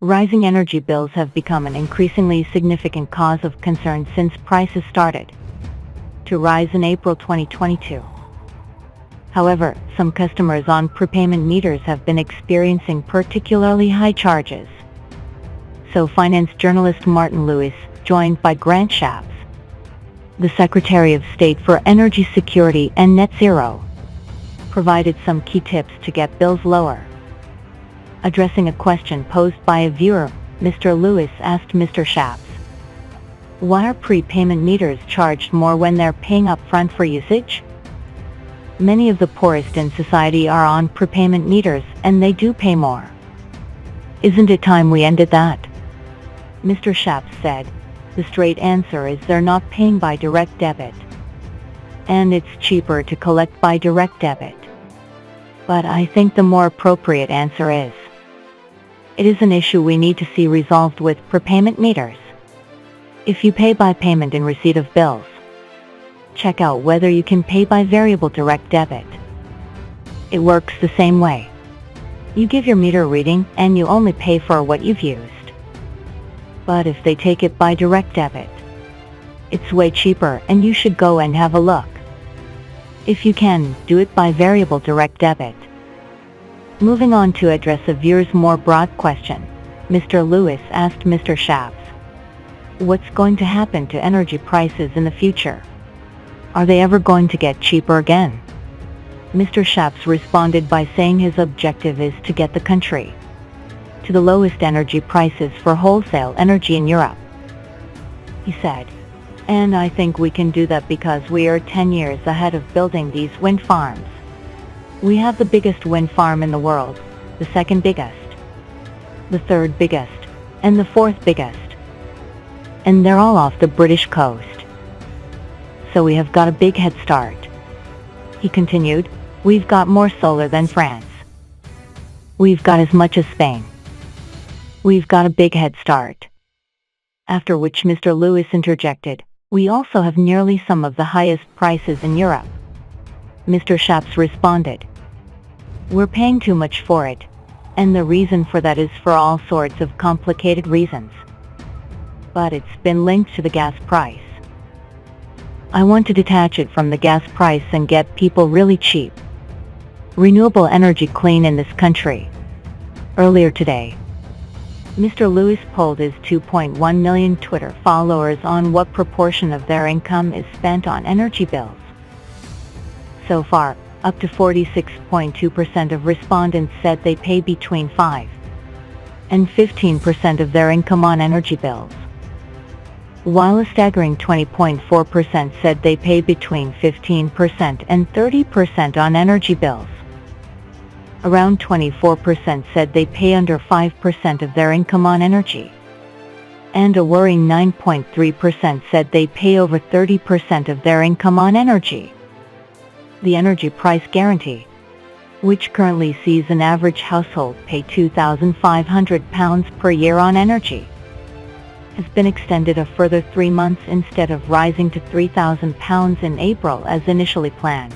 Rising energy bills have become an increasingly significant cause of concern since prices started to rise in April 2022. However, some customers on prepayment meters have been experiencing particularly high charges. So finance journalist Martin Lewis, joined by Grant Shapps, the Secretary of State for Energy Security and Net Zero, provided some key tips to get bills lower. Addressing a question posed by a viewer, Mr. Lewis asked Mr. Shapps, "Why are prepayment meters charged more when they're paying up front for usage? Many of the poorest in society are on prepayment meters, and they do pay more. Isn't it time we ended that?" Mr. Shapps said, "The straight answer is they're not paying by direct debit. And it's cheaper to collect by direct debit. But I think the more appropriate answer is, it is an issue we need to see resolved with prepayment meters. If you pay by payment in receipt of bills, check out whether you can pay by variable direct debit. It works the same way. You give your meter reading and you only pay for what you've used. But if they take it by direct debit, it's way cheaper and you should go and have a look. If you can, do it by variable direct debit." Moving on to address a viewer's more broad question, Mr. Lewis asked Mr. Shapps, "What's going to happen to energy prices in the future? Are they ever going to get cheaper again?" Mr. Shapps responded by saying his objective is to get the country to the lowest energy prices for wholesale energy in Europe. He said, "And I think we can do that because we are 10 years ahead of building these wind farms. We have the biggest wind farm in the world, the second biggest, the third biggest, and the fourth biggest. And they're all off the British coast. So we have got a big head start." He continued, "We've got more solar than France. We've got as much as Spain. We've got a big head start." After which Mr. Lewis interjected, "We also have nearly some of the highest prices in Europe." Mr. Shapps responded, "We're paying too much for it, and the reason for that is for all sorts of complicated reasons. But it's been linked to the gas price. I want to detach it from the gas price and get people really cheap renewable energy clean in this country." Earlier today, Mr. Lewis polled his 2.1 million Twitter followers on what proportion of their income is spent on energy bills. So far, up to 46.2% of respondents said they pay between 5 and 15% of their income on energy bills, while a staggering 20.4% said they pay between 15% and 30% on energy bills. Around 24% said they pay under 5% of their income on energy, and a worrying 9.3% said they pay over 30% of their income on energy. The Energy Price Guarantee, which currently sees an average household pay £2,500 per year on energy, has been extended a further 3 months instead of rising to £3,000 in April as initially planned.